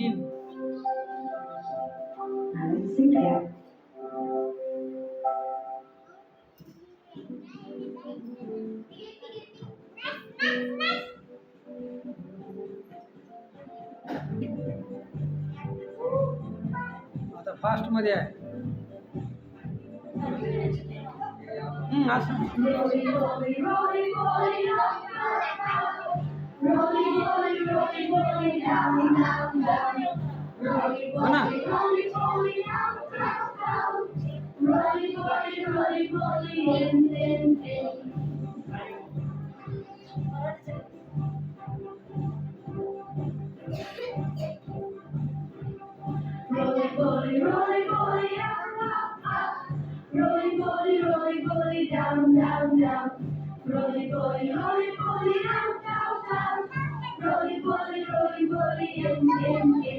In. Now let's sing together. आता fast मध्ये आहे. असं हो ना. Down, down, down. Rolly, rolly, rolly, rolly, down, down, down. Rolly, rolly, rolly, rolly, in.